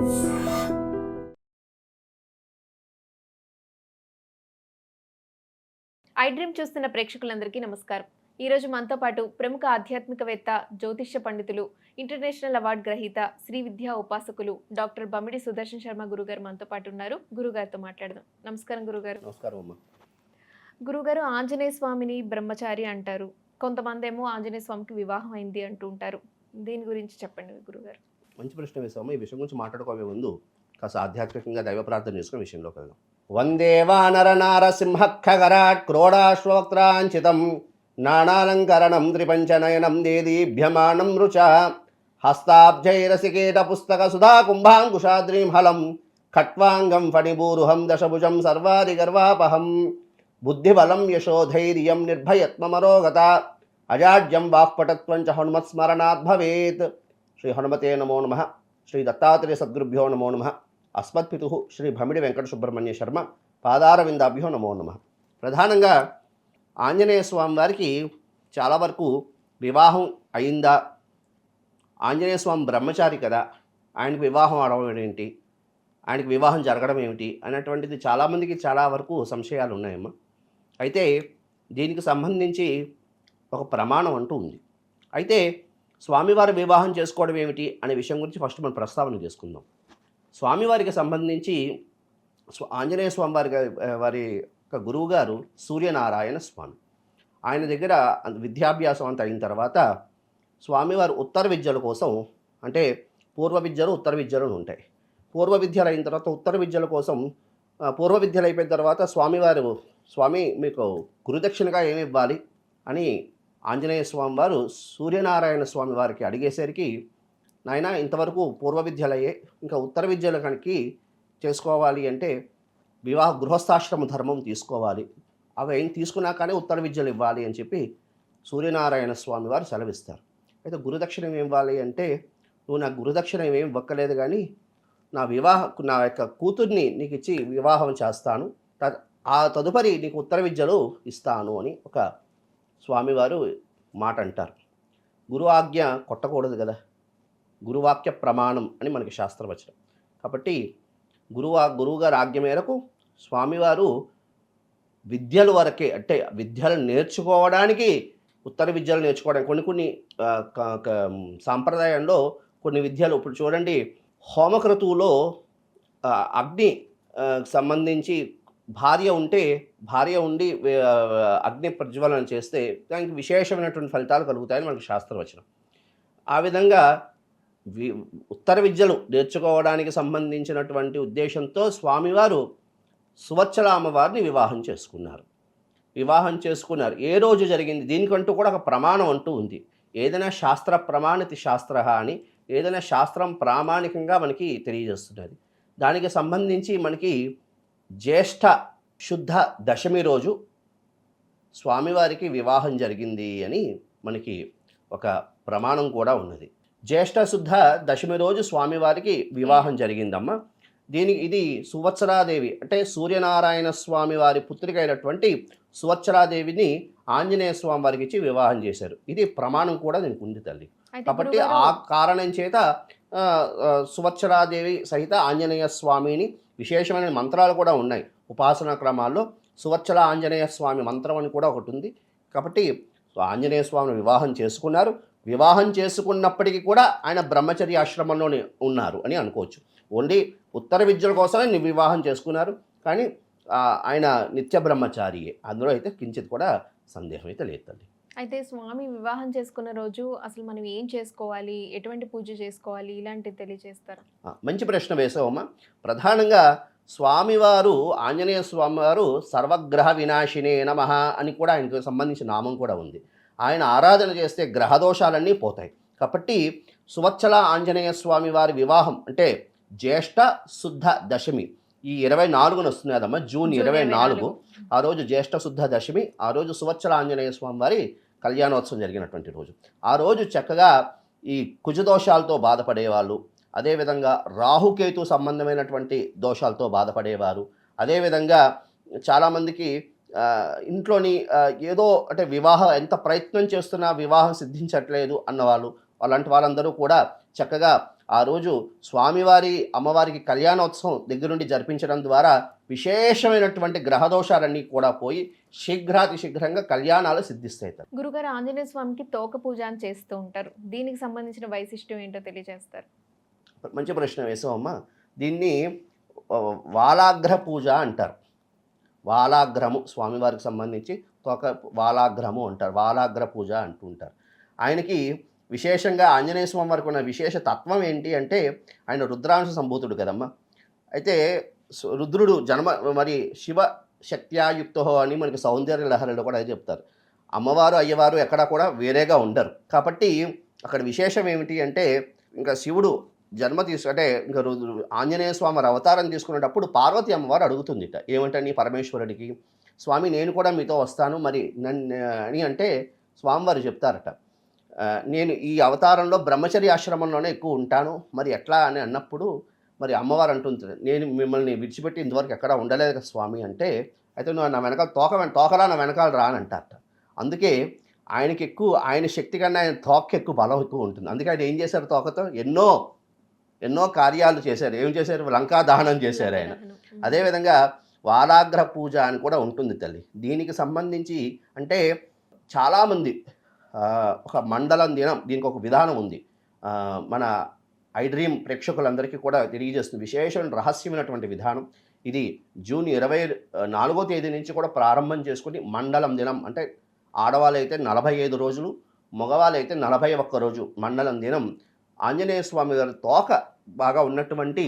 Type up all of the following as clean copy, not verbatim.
I dream చూస్తున్న ప్రేక్షకులందరికీ నమస్కారం. ఈరోజు మనతో పాటు ప్రముఖ ఆధ్యాత్మికవేత్త, జ్యోతిష్య పండితులు, ఇంటర్నేషనల్ అవార్డు గ్రహీత, శ్రీ విద్యా ఉపాసకులు డాక్టర్ బమ్మిడి సుదర్శన్ శర్మ గురుగారు మనతో పాటు ఉన్నారు. గురుగారితో మాట్లాడదాం. నమస్కారం గురుగారు. నమస్కారం అమ్మ. గురుగారు, ఆంజనేయ స్వామిని బ్రహ్మచారి అంటారు. కొంతమంది ఏమో ఆంజనేయ స్వామికి వివాహం అయింది అంటూ ఉంటారు. దీని గురించి చెప్పండి గురుగారు. మంచి ప్రశ్న వేసాము. ఈ విషయం గురించి మాట్లాడుకోవే ముందు కాస్త ఆధ్యాత్మికంగా దైవ ప్రార్థన చేసుకునే విషయంలోకి వెళ్దాం. వందే వానర నారసింహ ఖగరాట్ క్రోడాశ్వక్త్రాంచితం నానాలంకరణం త్రిపంచనయనం దేదీభ్యమానం రుచ హస్తాబ్జైరసికేట పుస్తక సుధా కుంభాంకుశాద్రీం హలం ఖట్వాంగం ఫణిభూరుహం దశభుజం సర్వాదిగర్వాపహం బుద్ధిబలం యశోధైర్యం నిర్భయత్మమరోగత అజాడ్యం వాక్పటత్వం చ హనుమత్స్మరణాత్ భవేత్. శ్రీ హనుమతే నమో నమః. శ్రీ దత్తాత్రేయ సద్గురుభ్యో నమో నమః. అస్మత్పితు శ్రీ భమిడి వెంకట సుబ్రహ్మణ్య శర్మ పాదారవిందాభ్యో నమో నమః. ప్రధానంగా ఆంజనేయ స్వామి వారికి చాలా వరకు వివాహం అయిందా, ఆంజనేయ స్వామి బ్రహ్మచారి కదా, ఆయనకు వివాహం అవడం ఏంటి, ఆయనకు వివాహం జరగడం ఏమిటి అనేటువంటిది చాలామందికి చాలా వరకు సంశయాలు ఉన్నాయమ్మా. అయితే దీనికి సంబంధించి ఒక ప్రమాణం అంటూ ఉంది. అయితే స్వామివారి వివాహం చేసుకోవడం ఏమిటి అనే విషయం గురించి ఫస్ట్ మనం ప్రస్తావన చేసుకుందాం. స్వామివారికి సంబంధించి ఆంజనేయ స్వామి వారి యొక్క గురువు గారు సూర్యనారాయణ స్వామి. ఆయన దగ్గర విద్యాభ్యాసం అంతా అయిన తర్వాత స్వామివారు ఉత్తర విద్యల కోసం, అంటే పూర్వ విద్యలు ఉత్తర విద్యలు ఉంటాయి. పూర్వ విద్యలు అయిన తర్వాత ఉత్తర విద్యల కోసం, పూర్వ విద్యలు అయిపోయిన తర్వాత స్వామి మీకు గురుదక్షిణగా ఏమి ఇవ్వాలి అని ఆంజనేయ స్వామి వారు సూర్యనారాయణ స్వామి వారికి అడిగేసరికి, నాయన ఇంతవరకు పూర్వ విద్యలయ్యే, ఇంకా ఉత్తర విద్యల కనుక చేసుకోవాలి అంటే గృహస్థాశ్రమ ధర్మం తీసుకోవాలి, అవి ఏం తీసుకున్నా కానీ ఉత్తర విద్యలు ఇవ్వాలి అని చెప్పి సూర్యనారాయణ స్వామి వారు సెలవిస్తారు. అయితే గురుదక్షిణ ఏమి ఇవ్వాలి అంటే, నువ్వు నాకు గురుదక్షిణ ఏమి ఇవ్వక్కలేదు కానీ నా యొక్క కూతుర్ని నీకు ఇచ్చి వివాహం చేస్తాను, ఆ తదుపరి నీకు ఉత్తర విద్యలు ఇస్తాను అని ఒక స్వామివారు మాట అంటారు. గురు ఆజ్ఞ కొట్టకూడదు కదా, గురువాక్య ప్రమాణం అని మనకి శాస్త్రవచనం. కాబట్టి గురువుగారి ఆజ్ఞ మేరకు స్వామివారు విద్యల వరకే, అంటే విద్యలు నేర్చుకోవడానికి, ఉత్తర విద్యలు నేర్చుకోవడానికి కొన్ని సాంప్రదాయంలో కొన్ని విద్యలు, ఇప్పుడు చూడండి హోమక్రతువులో అగ్ని సంబంధించి భార్య ఉండి అగ్ని ప్రజ్వలన చేస్తే దానికి విశేషమైనటువంటి ఫలితాలు కలుగుతాయని మనకు శాస్త్రవచనం. ఆ విధంగా ఉత్తర విద్యలు నేర్చుకోవడానికి సంబంధించినటువంటి ఉద్దేశంతో స్వామివారు సువత్సల అమ్మవారిని వివాహం చేసుకున్నారు. ఏ రోజు జరిగింది, దీనికంటూ కూడా ఒక ప్రమాణం అంటూ ఉంది. ఏదైనా శాస్త్ర ప్రమాణితి శాస్త్ర అని, ఏదైనా శాస్త్రం ప్రామాణికంగా మనకి తెలియజేస్తున్నది. దానికి సంబంధించి మనకి జ్యేష్ఠ శుద్ధ దశమి రోజు స్వామివారికి వివాహం జరిగింది అని మనకి ఒక ప్రమాణం కూడా ఉన్నది. జ్యేష్ఠ శుద్ధ దశమి రోజు స్వామివారికి వివాహం జరిగిందమ్మా. ఇది సువత్సరాదేవి, అంటే సూర్యనారాయణ స్వామి వారి పుత్రిక అయినటువంటి సువత్సరాదేవిని ఆంజనేయ స్వామి వారికి ఇచ్చి వివాహం చేశారు. ఇది ప్రమాణం కూడా దీనికి ఉంది తల్లి. కాబట్టి ఆ కారణం చేత సువత్సరాదేవి సహిత ఆంజనేయ స్వామిని విశేషమైన మంత్రాలు కూడా ఉన్నాయి. ఉపాసనా క్రమాల్లో సువత్సల ఆంజనేయ స్వామి మంత్రం అని కూడా ఒకటి ఉంది. కాబట్టి ఆంజనేయ స్వామిని వివాహం చేసుకున్నారు. వివాహం చేసుకున్నప్పటికీ కూడా ఆయన బ్రహ్మచర్య ఆశ్రమంలోనే ఉన్నారు అని అనుకోవచ్చు. ఓన్లీ ఉత్తర విద్యల కోసమే వివాహం చేసుకున్నారు, కానీ ఆయన నిత్య బ్రహ్మచారియే. అందులో అయితే కించిత్ కూడా సందేహం అయితే లేదు తల్లి. అయితే స్వామి వివాహం చేసుకున్న రోజు అసలు మనం ఏం చేసుకోవాలి, ఎటువంటి పూజ చేసుకోవాలి, ఇలాంటివి తెలియజేస్తారా? మంచి ప్రశ్న వేసావమ్మా. ప్రధానంగా స్వామివారు, ఆంజనేయ స్వామివారు సర్వగ్రహ వినాశినే నమః అని కూడా ఆయనకు సంబంధించిన నామం కూడా ఉంది. ఆయన ఆరాధన చేస్తే గ్రహదోషాలన్నీ పోతాయి. కాబట్టి సువత్సల ఆంజనేయ స్వామి వారి వివాహం అంటే జ్యేష్ఠ శుద్ధ దశమి ఈ 24న వస్తున్నదమ్మా, జూన్ 24. ఆ రోజు జ్యేష్ఠ శుద్ధ దశమి. ఆ రోజు సువత్సల ఆంజనేయ స్వామి వారి కళ్యాణోత్సవం జరిగినటువంటి రోజు. ఆ రోజు చక్కగా ఈ కుజదోషాలతో బాధపడేవాళ్ళు, అదేవిధంగా రాహుకేతు సంబంధమైనటువంటి దోషాలతో బాధపడేవారు, అదేవిధంగా చాలామందికి ఇంట్లోని ఏదో అంటే వివాహం ఎంత ప్రయత్నం చేస్తున్నా వివాహం సిద్ధించట్లేదు అన్నవాళ్ళు, అలాంటి వాళ్ళందరూ కూడా చక్కగా ఆ రోజు స్వామివారి అమ్మవారికి కళ్యాణోత్సవం దగ్గరుండి జరిపించడం ద్వారా విశేషమైనటువంటి గ్రహదోషాలన్నీ కూడా పోయి శీఘ్రాతి శీఘ్రంగా కళ్యాణాలు సిద్ధిస్తాయి. గురుగారు, ఆంజనేయ స్వామికి తోక పూజ అని చేస్తూ ఉంటారు. దీనికి సంబంధించిన వైశిష్ట్యం ఏంటో తెలియజేస్తారు. మంచి ప్రశ్న వేసావమ్మా. దీన్ని వాలాగ్ర పూజ అంటారు. వాలాగ్రము స్వామివారికి సంబంధించి తోక వాలాగ్రము అంటారు, వాలాగ్ర పూజ అంటూ ఉంటారు. ఆయనకి విశేషంగా ఆంజనేయ స్వామి వారికి ఉన్న విశేష తత్వం ఏంటి అంటే ఆయన రుద్రాంశ సంభూతుడు కదమ్మా. అయితే రుద్రుడు జన్మ మరి శివ శక్త్యాయుక్తో అని మనకి సౌందర్య లహరిలో కూడా అది చెప్తారు. అమ్మవారు అయ్యవారు ఎక్కడ కూడా వేరేగా ఉండరు. కాబట్టి అక్కడ విశేషం ఏమిటి అంటే ఇంకా శివుడు జన్మ అంటే ఇంకా ఆంజనేయ స్వామి వారి అవతారం తీసుకునేటప్పుడు పార్వతి అమ్మవారు అడుగుతుందిట, ఏమంటని పరమేశ్వరుడికి, స్వామి నేను కూడా మీతో వస్తాను మరి అని అంటే స్వామివారు చెప్తారట, నేను ఈ అవతారంలో బ్రహ్మచర్య ఆశ్రమంలోనే ఎక్కువ ఉంటాను, మరి ఎట్లా అని అన్నప్పుడు మరి అమ్మవారు అంటుంది, నేను మిమ్మల్ని విడిచిపెట్టి ఇంతవరకు ఎక్కడ ఉండలేదు కదా స్వామి అంటే, అయితే నువ్వు నా వెనకాల తోకలా నా వెనకాల రానంటారట. అందుకే ఆయనకి ఎక్కువ ఆయన శక్తి కన్నా ఆయన తోక ఎక్కువ బలం ఎక్కువ ఉంటుంది. అందుకే ఆయన ఏం చేశారు, తోకతో ఎన్నో కార్యాలు చేశారు. ఏం చేశారు, లంకా దహనం చేశారు ఆయన. అదేవిధంగా వాలాగ్ర పూజ అని కూడా ఉంటుంది తల్లి. దీనికి సంబంధించి అంటే చాలామంది ఒక మండలం దినం దీనికి ఒక విధానం ఉంది. మన ఐడ్రీమ్ ప్రేక్షకులందరికీ కూడా తెలియజేస్తుంది విశేషమైన రహస్యమైనటువంటి విధానం. ఇది జూన్ 24వ తేదీ నుంచి కూడా ప్రారంభం చేసుకుని మండలం దినం అంటే ఆడవాళ్ళైతే 45 రోజులు, మగవాళ్ళైతే 41 రోజు మండలం దినం ఆంజనేయ స్వామి గారి తోక బాగా ఉన్నటువంటి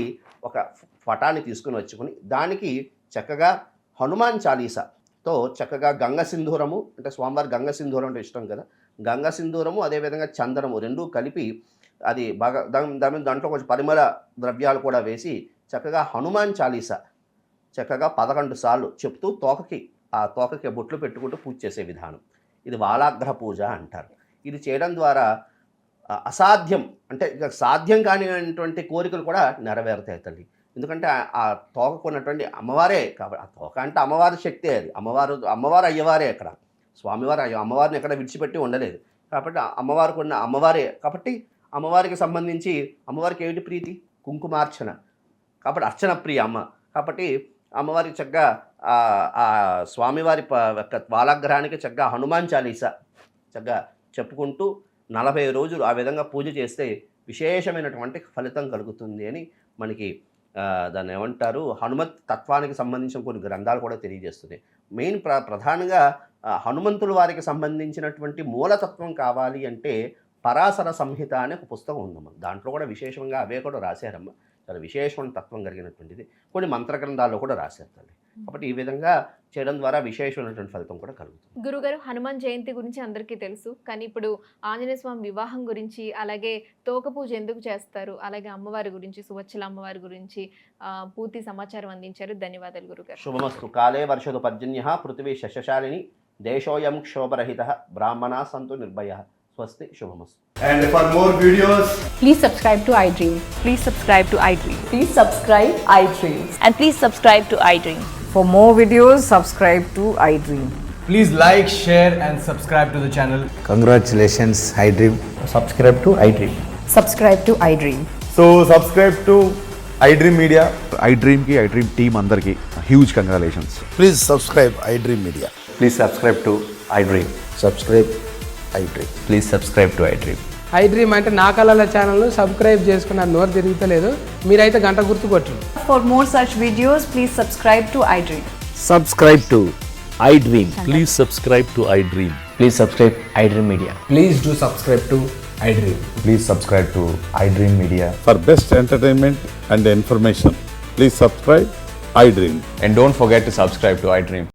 ఒక పటాన్ని తీసుకుని వచ్చుకొని దానికి చక్కగా హనుమాన్ చాలీసాతో చక్కగా గంగ సింధూరము అంటే స్వామివారి గంగ సింధూరం అంటే ఇష్టం కదా, గంగ సింధూరము అదేవిధంగా చందనము రెండూ కలిపి అది బాగా దాంట్లో కొంచెం పరిమళ ద్రవ్యాలు కూడా వేసి చక్కగా హనుమాన్ చాలీసా చక్కగా 11 సార్లు చెప్తూ ఆ తోకకి బొట్లు పెట్టుకుంటూ పూజ చేసే విధానం. ఇది వాలాగ్ర పూజ అంటారు. ఇది చేయడం ద్వారా అసాధ్యం అంటే ఇక సాధ్యం కానిటువంటి కోరికలు కూడా నెరవేరుతాయి తల్లి. ఎందుకంటే ఆ తోకకు ఉన్నటువంటి అమ్మవారే కాబట్టి, ఆ తోక అంటే అమ్మవారి శక్తే, అది అమ్మవారు అయ్యవారే. అక్కడ స్వామివారు అమ్మవారిని ఎక్కడ విడిచిపెట్టి ఉండలేదు కాబట్టి అమ్మవారికి ఉన్న అమ్మవారే. కాబట్టి అమ్మవారికి సంబంధించి అమ్మవారికి ఏమిటి ప్రీతి, కుంకుమార్చన, కాబట్టి అర్చన ప్రియ అమ్మ. కాబట్టి అమ్మవారికి చక్కగా ఆ స్వామివారి వాలాగ్రహానికి చక్కగా హనుమాన్ చాలీసా చక్కగా చెప్పుకుంటూ 40 రోజులు ఆ విధంగా పూజ చేస్తే విశేషమైనటువంటి ఫలితం కలుగుతుంది అని మనకి దాన్ని ఏమంటారు హనుమత్ తత్వానికి సంబంధించిన కొన్ని గ్రంథాలు కూడా తెలియజేస్తున్నాయి. మెయిన్ ప్రధానంగా హనుమంతుల వారికి సంబంధించినటువంటి మూలతత్వం కావాలి అంటే పరాశర సంహిత అనే ఒక పుస్తకం ఉందమ్మ. దాంట్లో కూడా విశేషంగా అవే కూడా రాశారమ్మ. చాలా విశేషమైన తత్వం కలిగినటువంటిది. కొన్ని మంత్ర గ్రంథాల్లో కూడా రాశారు తల్లి. కాబట్టి ఈ విధంగా చేయడం ద్వారా విశేషమైనటువంటి ఫలితం కూడా కలుగుతుంది. గురుగారు, హనుమాన్ జయంతి గురించి అందరికీ తెలుసు, కానీ ఇప్పుడు ఆంజనేయ స్వామి వివాహం గురించి, అలాగే తోక పూజ ఎందుకు చేస్తారు, అలాగే అమ్మవారి గురించి, సువచ్చల అమ్మవారి గురించి పూర్తి సమాచారం అందించారు. ధన్యవాదాలు గురుగారు. శుభమస్తు. కాలే వర్షతు పర్జన్యః పృథివీ శశశాలిని దేశోయం క్షోభరహితః బ్రాహ్మణా సంతు నిర్భయః. స్వస్తి. శుభమస్తు. And for more videos, Please subscribe to iDream. Please subscribe to iDream. Please subscribe iDream. And please subscribe to iDream. For more videos, subscribe to iDream. please like, share and subscribe to the channel. Congratulations, iDream. Subscribe to iDream. Subscribe to iDream. So subscribe to iDream Media. iDream ki iDream team andarki huge congratulations. Please subscribe iDream Media. Please subscribe to iDream. Subscribe iDream. Please subscribe to iDream. iDream అంటే నా కళల channel subscribe చేసుకున్న నోరు తిరుగుతలేదు, మీరైతే గంట గుర్తు కొట్టండి. For more such videos, please subscribe to iDream. Subscribe to iDream. Please subscribe to iDream. Please subscribe iDream Media. Please do subscribe to iDream. Please subscribe to iDream Media. For best entertainment and information, please subscribe iDream. And don't forget to subscribe to iDream.